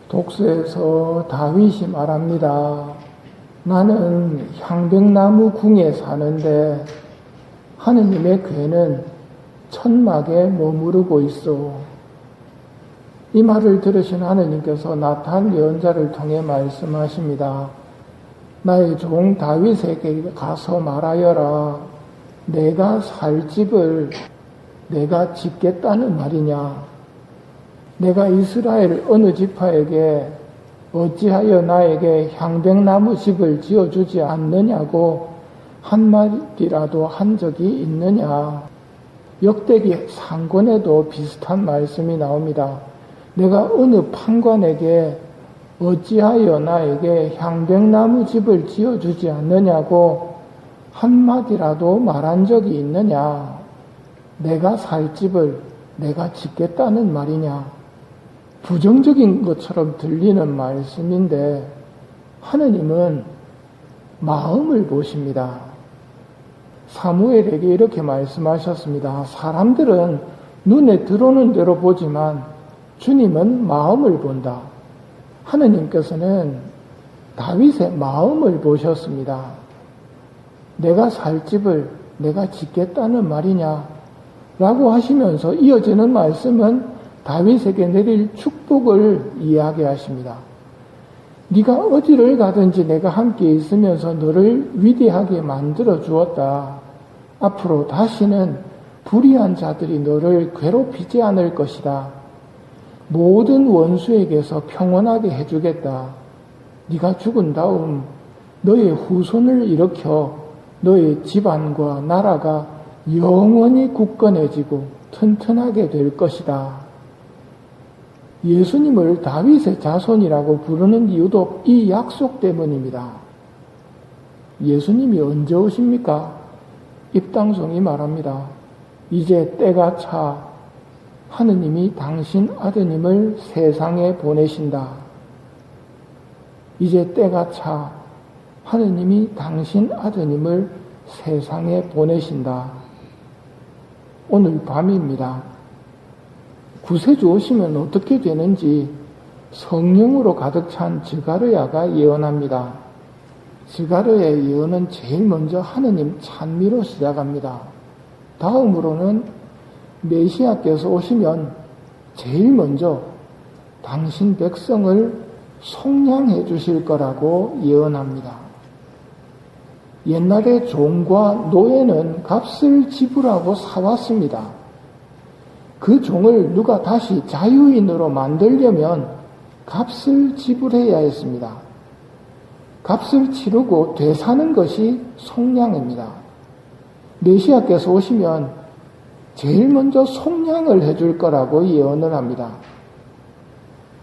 독서에서 다윗이 말합니다. 나는 향백나무 궁에 사는데 하느님의 궤는 천막에 머무르고 있어. 이 말을 들으신 하느님께서 나탄 예언자를 통해 말씀하십니다. 나의 종 다윗에게 가서 말하여라. 내가 살 집을 내가 짓겠다는 말이냐. 내가 이스라엘 어느 지파에게 어찌하여 나에게 향백나무 집을 지어주지 않느냐고 한마디라도 한 적이 있느냐. 역대기 상권에도 비슷한 말씀이 나옵니다. 내가 어느 판관에게 어찌하여 나에게 향백나무 집을 지어주지 않느냐고 한마디라도 말한 적이 있느냐. 내가 살 집을 내가 짓겠다는 말이냐. 부정적인 것처럼 들리는 말씀인데 하느님은 마음을 보십니다. 사무엘에게 이렇게 말씀하셨습니다. 사람들은 눈에 들어오는 대로 보지만 주님은 마음을 본다. 하느님께서는 다윗의 마음을 보셨습니다. 내가 살 집을 내가 짓겠다는 말이냐 라고 하시면서 이어지는 말씀은 다윗에게 내릴 축복을 이야기하십니다. 네가 어디를 가든지 내가 함께 있으면서 너를 위대하게 만들어 주었다. 앞으로 다시는 불의한 자들이 너를 괴롭히지 않을 것이다. 모든 원수에게서 평온하게 해주겠다. 네가 죽은 다음 너의 후손을 일으켜 너의 집안과 나라가 영원히 굳건해지고 튼튼하게 될 것이다. 예수님을 다윗의 자손이라고 부르는 이유도 이 약속 때문입니다. 예수님이 언제 오십니까? 입당성이 말합니다. 이제 때가 차 하느님이 당신 아드님을 세상에 보내신다. 이제 때가 차 하느님이 당신 아드님을 세상에 보내신다. 오늘 밤입니다. 구세주 오시면 어떻게 되는지 성령으로 가득 찬 스가랴가 예언합니다. 스가랴의 예언은 제일 먼저 하느님 찬미로 시작합니다. 다음으로는 메시아께서 오시면 제일 먼저 당신 백성을 속량해 주실 거라고 예언합니다. 옛날에 종과 노예는 값을 지불하고 사왔습니다. 그 종을 누가 다시 자유인으로 만들려면 값을 지불해야 했습니다. 값을 치르고 되사는 것이 속량입니다. 메시아께서 오시면 제일 먼저 속량을 해줄 거라고 예언을 합니다.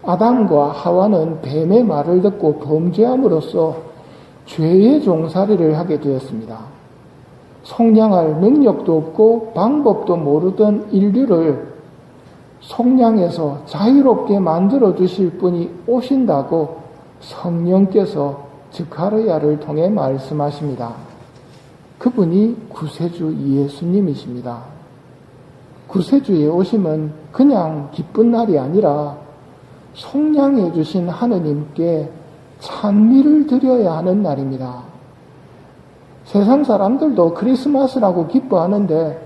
아담과 하와는 뱀의 말을 듣고 범죄함으로써 죄의 종살이를 하게 되었습니다. 속량할 능력도 없고 방법도 모르던 인류를 속량해서 자유롭게 만들어 주실 분이 오신다고 성령께서 스가랴를 통해 말씀하십니다. 그분이 구세주 예수님이십니다. 구세주의 오심은 그냥 기쁜 날이 아니라 속량해 주신 하느님께 찬미를 드려야 하는 날입니다. 세상 사람들도 크리스마스라고 기뻐하는데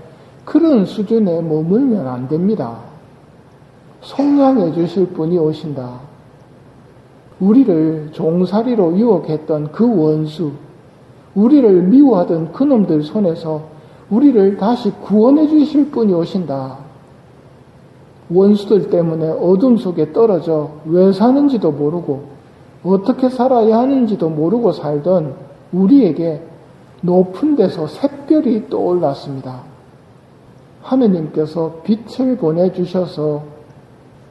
그런 수준에 머물면 안 됩니다. 속량해 주실 분이 오신다. 우리를 종살이로 유혹했던 그 원수, 우리를 미워하던 그놈들 손에서 우리를 다시 구원해 주실 분이 오신다. 원수들 때문에 어둠 속에 떨어져 왜 사는지도 모르고 어떻게 살아야 하는지도 모르고 살던 우리에게 높은 데서 샛별이 떠올랐습니다. 하느님께서 빛을 보내주셔서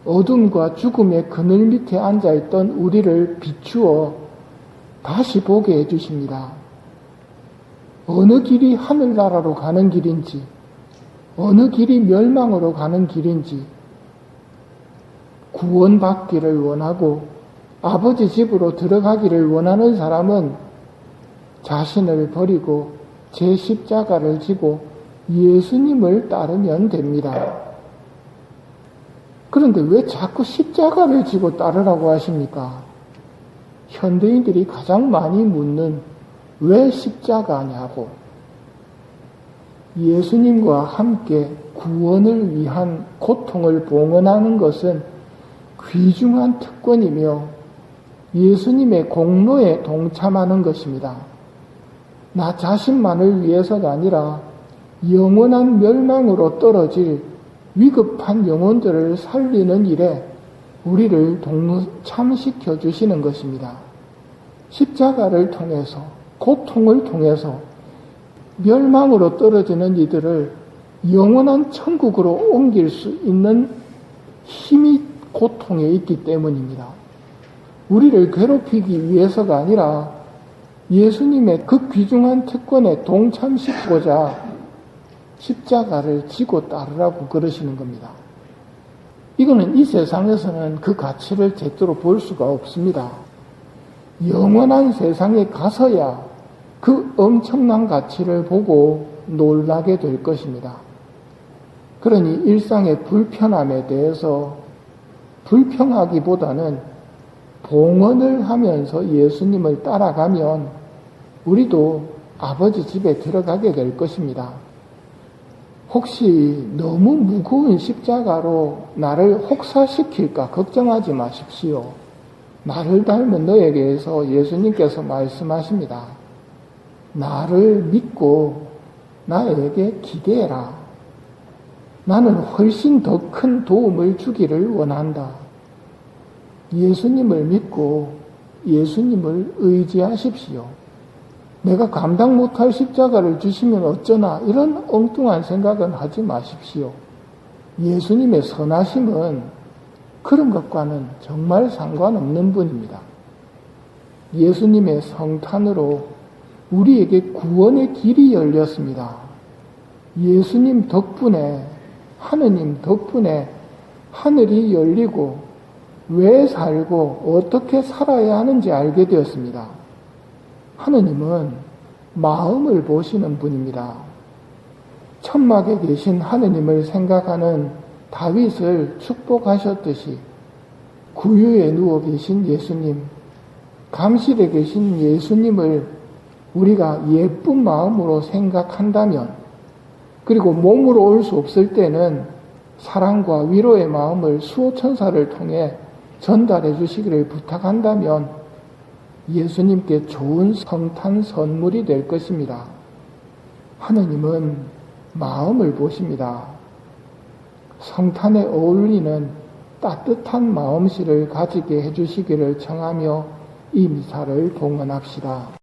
어둠과 죽음의 그늘 밑에 앉아있던 우리를 비추어 다시 보게 해주십니다. 어느 길이 하늘나라로 가는 길인지, 어느 길이 멸망으로 가는 길인지, 구원받기를 원하고 아버지 집으로 들어가기를 원하는 사람은 자신을 버리고 제 십자가를 지고 예수님을 따르면 됩니다. 그런데 왜 자꾸 십자가를 지고 따르라고 하십니까? 현대인들이 가장 많이 묻는 왜 십자가냐고. 예수님과 함께 구원을 위한 고통을 봉헌하는 것은 귀중한 특권이며 예수님의 공로에 동참하는 것입니다. 나 자신만을 위해서가 아니라 영원한 멸망으로 떨어질 위급한 영혼들을 살리는 일에 우리를 동참시켜 주시는 것입니다. 십자가를 통해서, 고통을 통해서 멸망으로 떨어지는 이들을 영원한 천국으로 옮길 수 있는 힘이 고통에 있기 때문입니다. 우리를 괴롭히기 위해서가 아니라 예수님의 그 귀중한 특권에 동참시키고자 십자가를 지고 따르라고 그러시는 겁니다. 이거는 이 세상에서는 그 가치를 제대로 볼 수가 없습니다. 영원한 세상에 가서야 그 엄청난 가치를 보고 놀라게 될 것입니다. 그러니 일상의 불편함에 대해서 불평하기보다는 봉헌을 하면서 예수님을 따라가면 우리도 아버지 집에 들어가게 될 것입니다. 혹시 너무 무거운 십자가로 나를 혹사시킬까 걱정하지 마십시오. 나를 닮은 너에게서 예수님께서 말씀하십니다. 나를 믿고 나에게 기대해라. 나는 훨씬 더 큰 도움을 주기를 원한다. 예수님을 믿고 예수님을 의지하십시오. 내가 감당 못할 십자가를 주시면 어쩌나 이런 엉뚱한 생각은 하지 마십시오. 예수님의 선하심은 그런 것과는 정말 상관없는 분입니다. 예수님의 성탄으로 우리에게 구원의 길이 열렸습니다. 예수님 덕분에, 하느님 덕분에 하늘이 열리고 왜 살고 어떻게 살아야 하는지 알게 되었습니다. 하느님은 마음을 보시는 분입니다. 천막에 계신 하느님을 생각하는 다윗을 축복하셨듯이 구유에 누워 계신 예수님, 감실에 계신 예수님을 우리가 예쁜 마음으로 생각한다면, 그리고 몸으로 올 수 없을 때는 사랑과 위로의 마음을 수호천사를 통해 전달해 주시기를 부탁한다면 예수님께 좋은 성탄 선물이 될 것입니다. 하느님은 마음을 보십니다. 성탄에 어울리는 따뜻한 마음씨를 가지게 해주시기를 청하며 이 미사를 봉헌합시다.